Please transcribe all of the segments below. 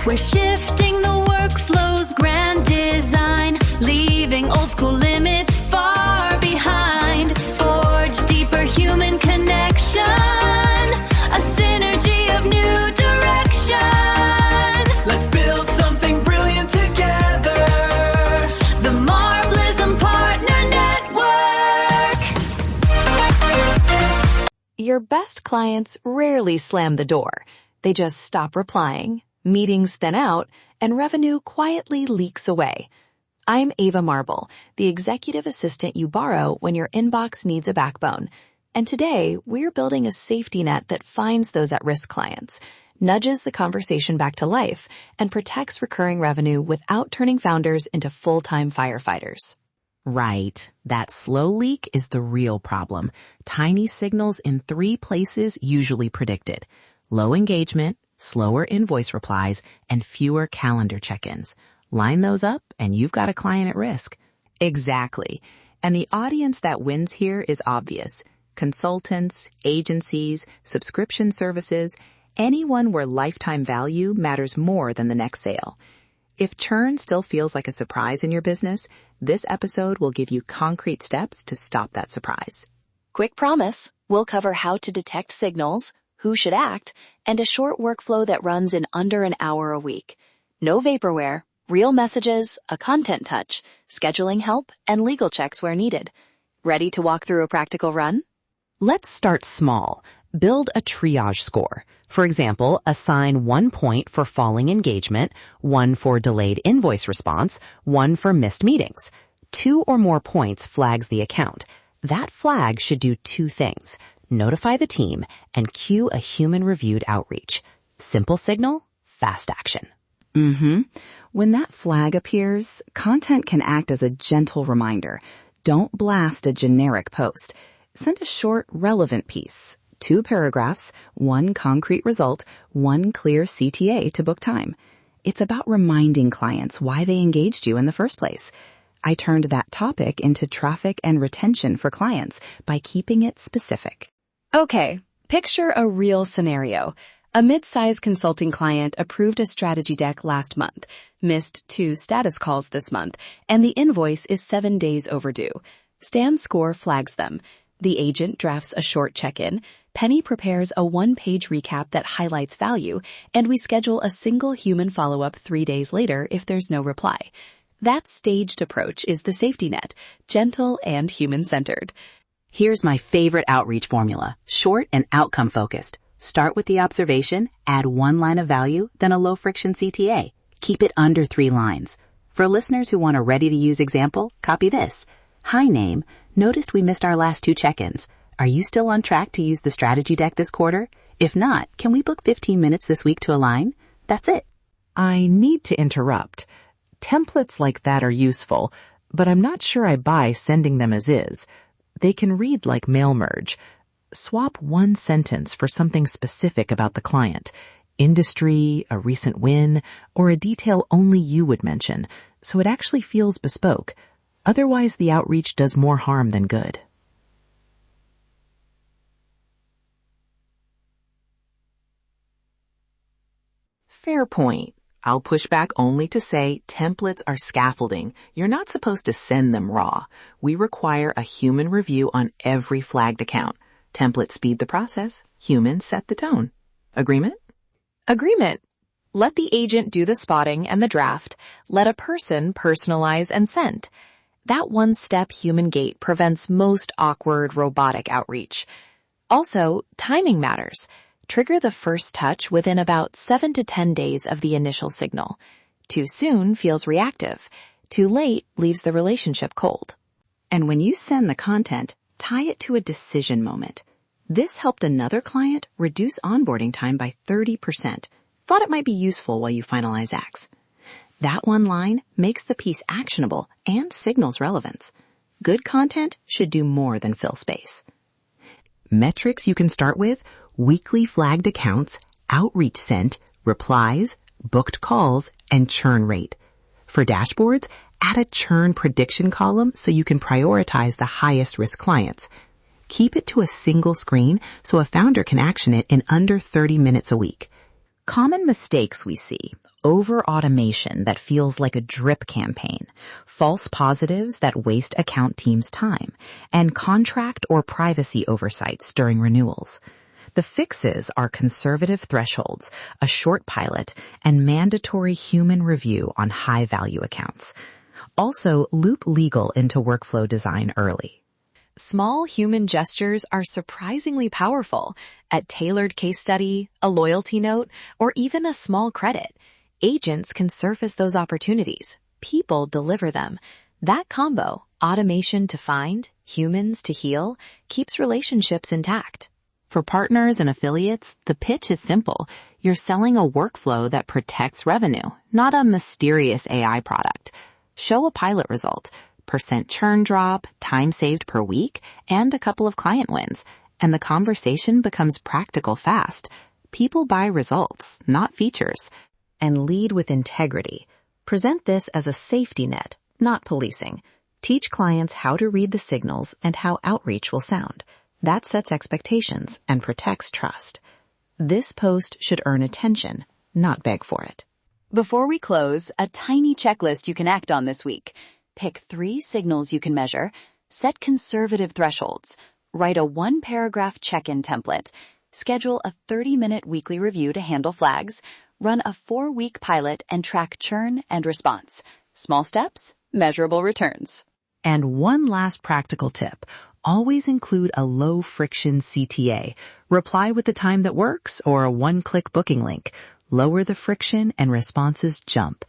We're shifting the workflow's grand design, leaving old school limits far behind. Forge deeper human connection, a synergy of new direction. Let's build something brilliant together. The Marblism Partner Network. Your best clients rarely slam the door. They just stop replying, meetings thin out, and revenue quietly leaks away. I'm Ava Marble, the executive assistant you borrow when your inbox needs a backbone. And today, we're building a safety net that finds those at-risk clients, nudges the conversation back to life, and protects recurring revenue without turning founders into full-time firefighters. Right. That slow leak is the real problem. Tiny signals in 3 places usually predicted: low engagement, slower invoice replies, and fewer calendar check-ins. Line those up and you've got a client at risk. Exactly. And the audience that wins here is obvious. Consultants, agencies, subscription services, anyone where lifetime value matters more than the next sale. If churn still feels like a surprise in your business, this episode will give you concrete steps to stop that surprise. Quick promise, we'll cover how to detect signals, who should act, and a short workflow that runs in under an hour a week. No vaporware, real messages, a content touch, scheduling help, and legal checks where needed. Ready to walk through a practical run? Let's start small. Build a triage score. For example, assign 1 point for falling engagement, 1 for delayed invoice response, 1 for missed meetings. 2 or more points flags the account. That flag should do 2 things: notify the team and cue a human-reviewed outreach. Simple signal, fast action. When that flag appears, content can act as a gentle reminder. Don't blast a generic post. Send a short, relevant piece. 2 paragraphs, 1 concrete result, 1 clear CTA to book time. It's about reminding clients why they engaged you in the first place. I turned that topic into traffic and retention for clients by keeping it specific. Okay, picture a real scenario. A mid-sized consulting client approved a strategy deck last month, missed 2 status calls this month, and the invoice is 7 days overdue. Stan's score flags them. The agent drafts a short check-in, Penny prepares a 1-page recap that highlights value, and we schedule a single human follow-up 3 days later if there's no reply. That staged approach is the safety net, gentle and human-centered. Here's my favorite outreach formula: short and outcome-focused. Start with the observation, add 1 line of value, then a low-friction CTA. Keep it under 3 lines. For listeners who want a ready-to-use example, copy this. Hi, name. Noticed we missed our last 2 check-ins. Are you still on track to use the strategy deck this quarter? If not, can we book 15 minutes this week to align? That's it. I need to interrupt. Templates like that are useful, but I'm not sure I buy sending them as is. They can read like mail merge. Swap 1 sentence for something specific about the client, industry, a recent win, or a detail only you would mention, so it actually feels bespoke. Otherwise, the outreach does more harm than good. Fair point. I'll push back only to say templates are scaffolding. You're not supposed to send them raw. We require a human review on every flagged account. Templates speed the process. Humans set the tone. Agreement? Agreement. Let the agent do the spotting and the draft. Let a person personalize and send. That one-step human gate prevents most awkward robotic outreach. Also, timing matters. Trigger the first touch within about 7 to 10 days of the initial signal. Too soon feels reactive. Too late leaves the relationship cold. And when you send the content, tie it to a decision moment. This helped another client reduce onboarding time by 30%. Thought it might be useful while you finalize X. That 1 line makes the piece actionable and signals relevance. Good content should do more than fill space. Metrics you can start with: weekly flagged accounts, outreach sent, replies, booked calls, and churn rate. For dashboards, add a churn prediction column so you can prioritize the highest risk clients. Keep it to a single screen so a founder can action it in under 30 minutes a week. Common mistakes we see: over-automation that feels like a drip campaign, false positives that waste account teams' time, and contract or privacy oversights during renewals. The fixes are conservative thresholds, a short pilot, and mandatory human review on high-value accounts. Also, loop legal into workflow design early. Small human gestures are surprisingly powerful. At tailored case study, a loyalty note, or even a small credit, agents can surface those opportunities. People deliver them. That combo, automation to find, humans to heal, keeps relationships intact. For partners and affiliates, the pitch is simple. You're selling a workflow that protects revenue, not a mysterious AI product. Show a pilot result, % churn drop, time saved per week, and a couple of client wins, and the conversation becomes practical fast. People buy results, not features. And lead with integrity. Present this as a safety net, not policing. Teach clients how to read the signals and how outreach will sound. That sets expectations and protects trust. This post should earn attention, not beg for it. Before we close, a tiny checklist you can act on this week. Pick 3 signals you can measure, set conservative thresholds, write a 1-paragraph check-in template, schedule a 30-minute weekly review to handle flags, run a 4-week pilot and track churn and response. Small steps, measurable returns. And one last practical tip. Always include a low-friction CTA. Reply with the time that works or a one-click booking link. Lower the friction and responses jump.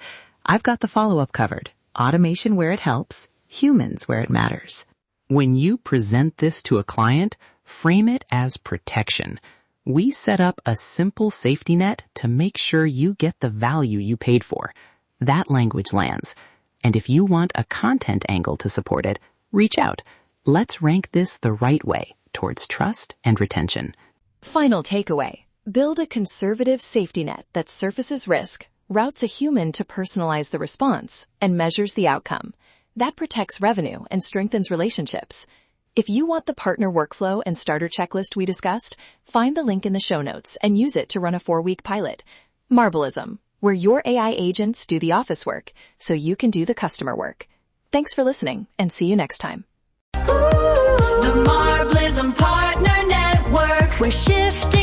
I've got the follow-up covered. Automation where it helps, humans where it matters. When you present this to a client, frame it as protection. We set up a simple safety net to make sure you get the value you paid for. That language lands. And if you want a content angle to support it, reach out. Let's rank this the right way towards trust and retention. Final takeaway. Build a conservative safety net that surfaces risk, routes a human to personalize the response, and measures the outcome. That protects revenue and strengthens relationships. If you want the partner workflow and starter checklist we discussed, find the link in the show notes and use it to run a 4-week pilot. Marbleism, where your AI agents do the office work so you can do the customer work. Thanks for listening, and see you next time. The Marbleism Partner Network. We're shifting